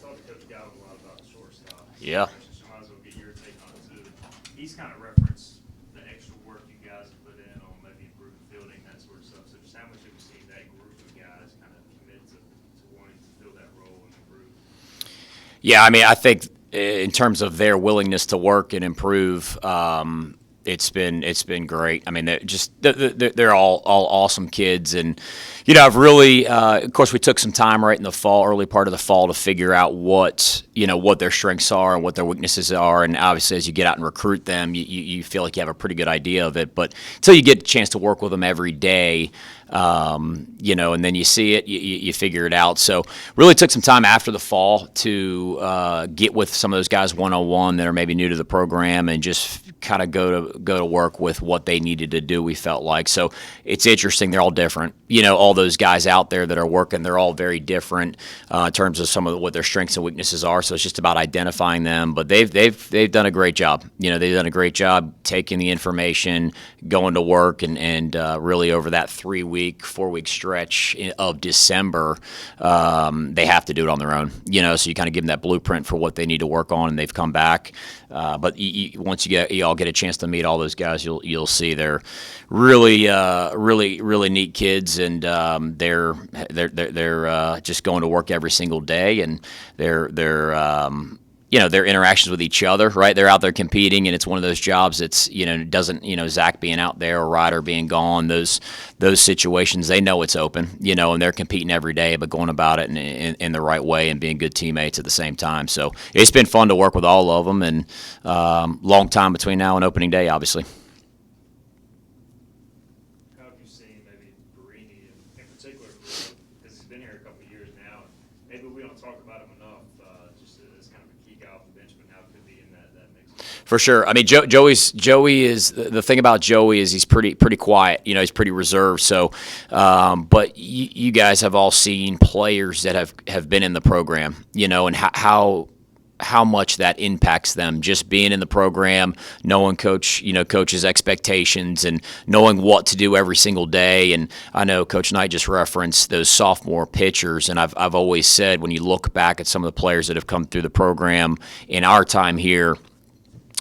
talked to Coach Galvin a lot about the shortstop. Yeah. So I might as well get your take on it too. He's kind of referenced the extra work you guys have put in on maybe improving fielding, that sort of stuff. So just how much have you seen that group of guys kind of commit to wanting to fill that role and improve? Yeah, I mean, I think in terms of their willingness to work and improve, it's been great. I mean, they're all awesome kids, and I've really, of course, we took some time right in the fall, early part of the fall, to figure out what their strengths are and what their weaknesses are, and obviously as you get out and recruit them, you feel like you have a pretty good idea of it. But until you get a chance to work with them every day, and then you see it, you figure it out. So really took some time after the fall to get with some of those guys one-on-one that are maybe new to the program and just kind of go to work with what they needed to do, we felt like. So it's interesting. They're all different. All those guys out there that are working, they're all very different in terms of some of what their strengths and weaknesses are. So it's just about identifying them. But they've done a great job. They've done a great job taking the information, going to work, and really over that 4-week stretch of December, they have to do it on their own. So you kind of give them that blueprint for what they need to work on, and they've come back. But once you all get a chance to meet all those guys, you'll see they're really neat kids, and they're just going to work every single day, and their interactions with each other, right? They're out there competing, and it's one of those jobs that's, doesn't, Zach being out there or Ryder being gone, those situations, they know it's open, and they're competing every day, but going about it in the right way and being good teammates at the same time. So it's been fun to work with all of them, and long time between now and opening day, obviously. How have you seen maybe Barini in particular grow? Because he's been here a couple of years now. Maybe we don't talk about him enough, just as kind of a key guy off the bench, but now could be in that mix. For sure. I mean, Joey is the thing about Joey is he's pretty quiet. He's pretty reserved. So, but you guys have all seen players that have been in the program, and how much that impacts them, just being in the program, knowing coach's expectations, and knowing what to do every single day. And I know Coach Knight just referenced those sophomore pitchers, and I've always said, when you look back at some of the players that have come through the program in our time here,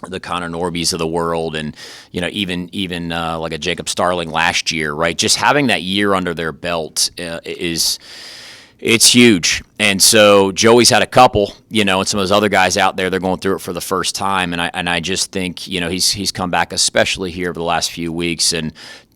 the Connor Norbys of the world, and even like a Jacob Starling last year, right? Just having that year under their belt it's huge. And so Joey's had a couple, and some of those other guys out there, they're going through it for the first time. And I just think, he's come back, especially here over the last few weeks, and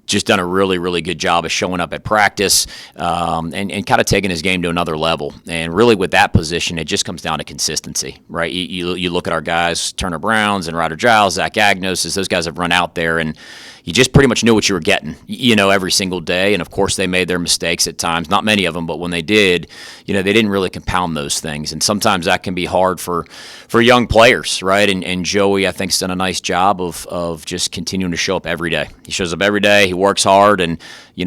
just done a really good job of showing up at practice, and kind of taking his game to another level. And really with that position, it just comes down to consistency, right? You look at our guys, Turner Browns and Ryder Giles, Zach Agnos, those guys have run out there, and you just pretty much knew what you were getting, every single day. And of course they made their mistakes at times, not many of them, but when they did, they didn't really compound those things. And sometimes that can be hard for young players, right? And Joey, I think, has done a nice job of just continuing to show up every day. He shows up every day, he works hard, and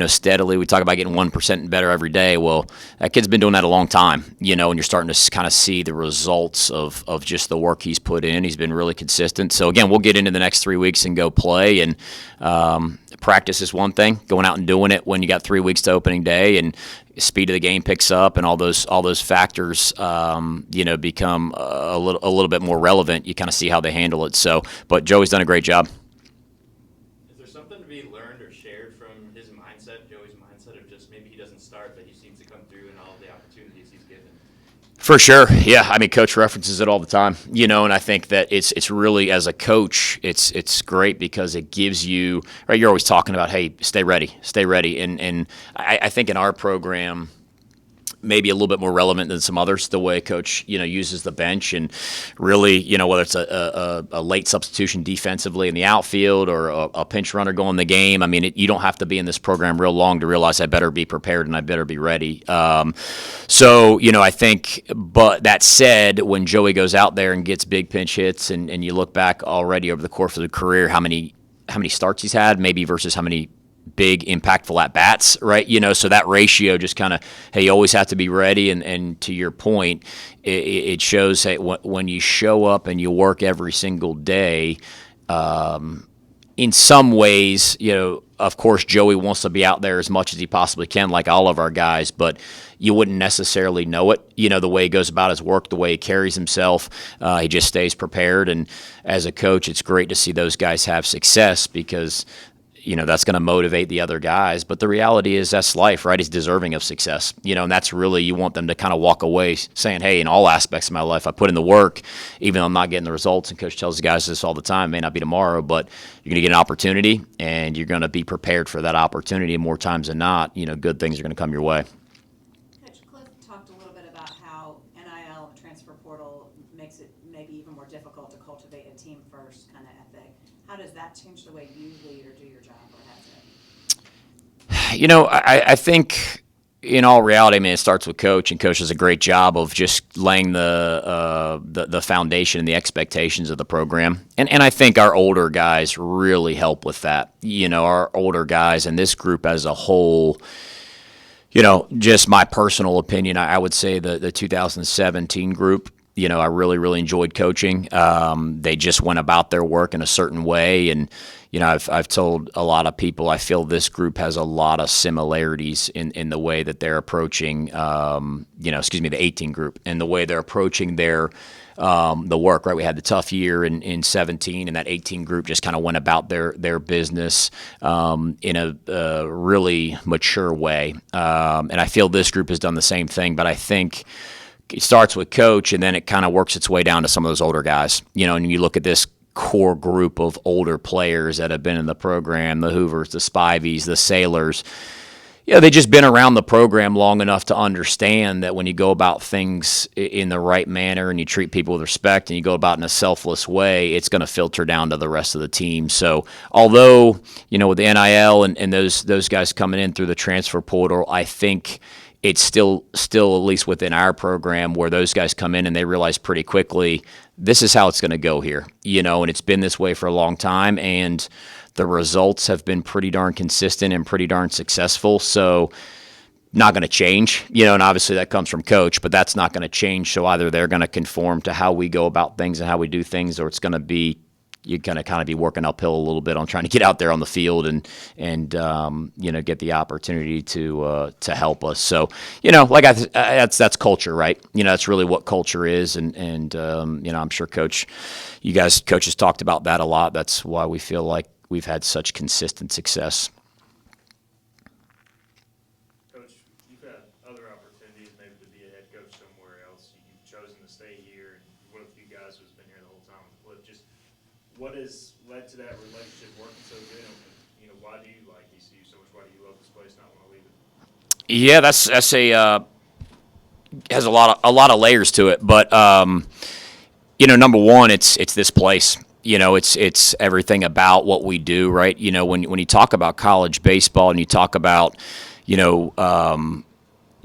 steadily, we talk about getting 1% better every day. Well, that kid's been doing that a long time, and you're starting to kind of see the results of just the work he's put in. He's been really consistent. So again, we'll get into the next 3 weeks and go play, and practice is one thing. Going out and doing it when you got 3 weeks to opening day, and speed of the game picks up, and all those factors, become a little bit more relevant. You kind of see how they handle it. So, but Joey's done a great job. Is there something to be learned or shared from his mindset, Joey's mindset, of just maybe he doesn't start, but he seems to come through in all the opportunities he's given? For sure, yeah. I mean, Coach references it all the time, and I think that it's really, as a coach, it's great because it gives you, right. You're always talking about, hey, stay ready, and I think in our program, maybe a little bit more relevant than some others, the way Coach uses the bench, and really whether it's a late substitution defensively in the outfield or a pinch runner going the game. I mean, you don't have to be in this program real long to realize I better be prepared and I better be ready. So I think, but that said, when Joey goes out there and gets big pinch hits, and you look back already over the course of the career, how many starts he's had, maybe versus how many big impactful at bats, right? So that ratio just kind of, hey, you always have to be ready. And to your point, it shows, hey, when you show up and you work every single day, in some ways, of course, Joey wants to be out there as much as he possibly can, like all of our guys, but you wouldn't necessarily know it. The way he goes about his work, the way he carries himself, he just stays prepared. And as a coach, it's great to see those guys have success because that's going to motivate the other guys. But the reality is that's life, right? He's deserving of success, and that's really, you want them to kind of walk away saying, hey, in all aspects of my life, I put in the work, even though I'm not getting the results. And Coach tells the guys this all the time, may not be tomorrow, but you're going to get an opportunity and you're going to be prepared for that opportunity. More times than not, good things are going to come your way. Coach Cliff talked a little bit about how NIL, transfer portal, makes it maybe even more difficult to cultivate a team first kind of ethic. How does that change the way you lead or do your job, or has it? I think in all reality, it starts with Coach, and Coach does a great job of just laying the foundation and the expectations of the program. And I think our older guys really help with that. Our older guys and this group as a whole, just my personal opinion, I would say the 2017 group, I really, really enjoyed coaching. They just went about their work in a certain way. And, I've told a lot of people, I feel this group has a lot of similarities in the way that they're approaching, the 18 group and the way they're approaching their, the work, right? We had the tough year in 17, and that 18 group just kind of went about their business in a really mature way. And I feel this group has done the same thing, but I think it starts with Coach, and then it kind of works its way down to some of those older guys. And you look at this core group of older players that have been in the program, the Hoovers, the Spivies, the Sailors. They've just been around the program long enough to understand that when you go about things in the right manner and you treat people with respect and you go about in a selfless way, it's going to filter down to the rest of the team. So although, with the NIL and those guys coming in through the transfer portal, I think it's still at least within our program where those guys come in and they realize pretty quickly this is how it's going to go here, and it's been this way for a long time, and the results have been pretty darn consistent and pretty darn successful. So not going to change, and obviously that comes from Coach, but that's not going to change. So either they're going to conform to how we go about things and how we do things, or it's going to be, you're going to kind of be working uphill a little bit on trying to get out there on the field and get the opportunity to help us. So that's culture, right? That's really what culture is, and I'm sure coaches talked about that a lot. That's why we feel like we've had such consistent success. Coach, you've had other opportunities maybe to be a head coach somewhere else. You've chosen to stay here, and one of the few guys who's been here the whole time with Cliff. Just what has led to that relationship working so good? And, why do you like ECU so much? Why do you love this place, not want to leave it? Yeah, that's has a lot of layers to it. But number one, it's this place. It's everything about what we do, right? When you talk about college baseball and you talk about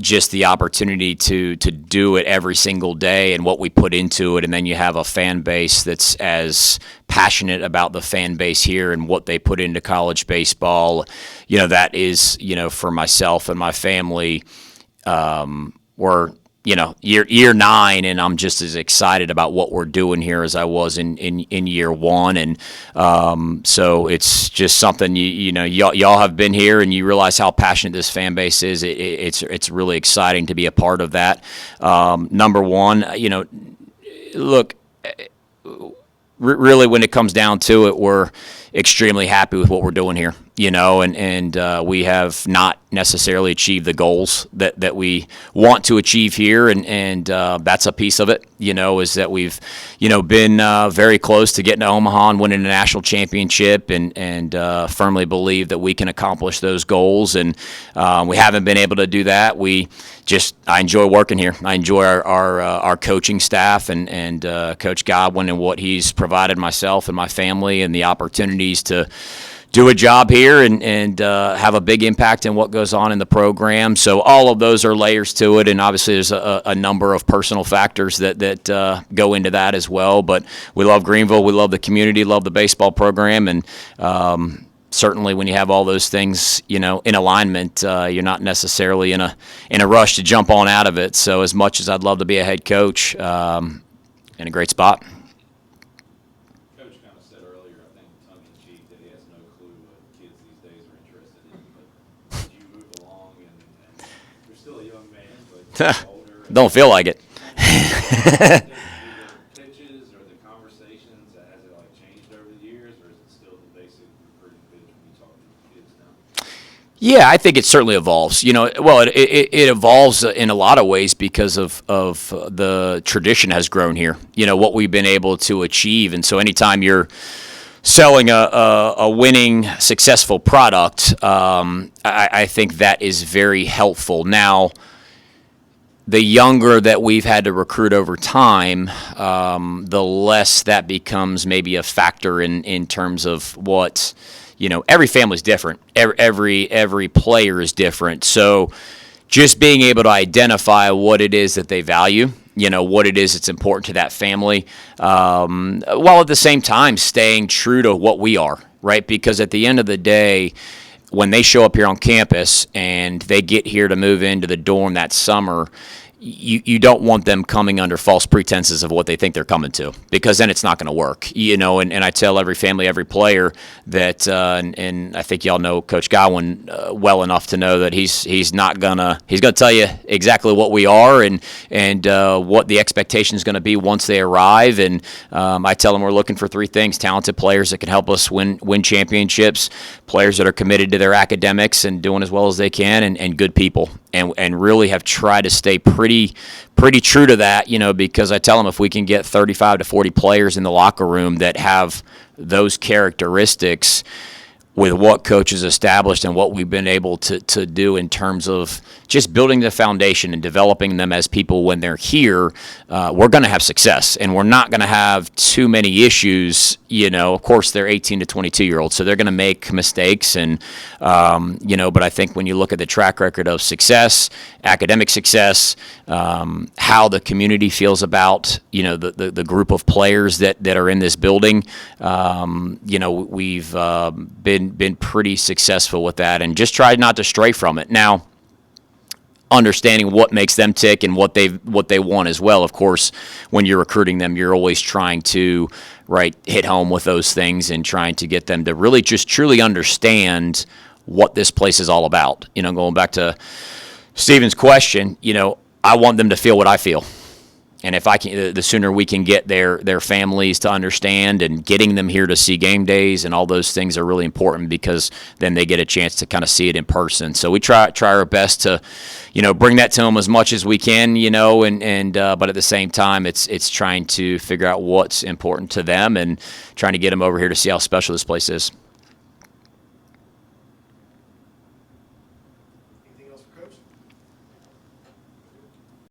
just the opportunity to do it every single day and what we put into it, and then you have a fan base that's as passionate about the fan base here and what they put into college baseball, that is, for myself and my family, we're year 9, and I'm just as excited about what we're doing here as I was in year 1, and so it's just something y'all have been here, and you realize how passionate this fan base is. It's really exciting to be a part of that. Number one, look, really when it comes down to it, we're extremely happy with what we're doing here, and we have not necessarily achieved the goals that we want to achieve here, and that's a piece of it, is that we've, been very close to getting to Omaha and winning a national championship, and firmly believe that we can accomplish those goals, and we haven't been able to do that. I enjoy working here. I enjoy our coaching staff and Coach Godwin and what he's provided myself and my family, and the opportunities to do a job here and have a big impact in what goes on in the program. So all of those are layers to it, and obviously there's a number of personal factors that go into that as well. But we love Greenville, we love the community, love the baseball program, and certainly when you have all those things, in alignment, you're not necessarily in a rush to jump on out of it. So as much as I'd love to be a head coach, in a great spot. Coach kind of said earlier, I think tongue in cheek, that he has older? Don't feel like it. The pitches or the conversations, has it like changed over the years, or is it still the basic recruiting pitch when you talk to kids now? Yeah, I think it certainly evolves. Well, it evolves in a lot of ways because of the tradition has grown here. What we've been able to achieve, and so anytime you're selling a winning, successful product, I think that is very helpful. Now, the younger that we've had to recruit over time, the less that becomes maybe a factor in terms of what, every family's different. Every player is different. So just being able to identify what it is that they value, what it is that's important to that family, while at the same time staying true to what we are, right? Because at the end of the day, when they show up here on campus and they get here to move into the dorm that summer, you don't want them coming under false pretenses of what they think they're coming to, because then it's not going to work. And I tell every family, every player that, and I think y'all know Coach Godwin well enough to know that he's gonna tell you exactly what we are and what the expectation is going to be once they arrive. And I tell them we're looking for three things: talented players that can help us win championships, players that are committed to their academics and doing as well as they can, and good people. And really have tried to stay pretty true to that, because I tell them if we can get 35 to 40 players in the locker room that have those characteristics with what coaches established and what we've been able to do in terms of just building the foundation and developing them as people when they're here, we're going to have success, and we're not going to have too many issues. Of course, they're 18 to 22-year-olds, so they're going to make mistakes, and but I think when you look at the track record of success, academic success, how the community feels about the group of players that are in this building, we've been pretty successful with that, and just tried not to stray from it. Now, understanding what makes them tick and what they want as well. Of course, when you're recruiting them, you're always trying to hit home with those things and trying to get them to really just truly understand what this place is all about. Going back to Steven's question, I want them to feel what I feel. And if I can, the sooner we can get their families to understand, and getting them here to see game days and all those things are really important, because then they get a chance to kind of see it in person. So we try our best to, bring that to them as much as we can, but at the same time, it's trying to figure out what's important to them and trying to get them over here to see how special this place is.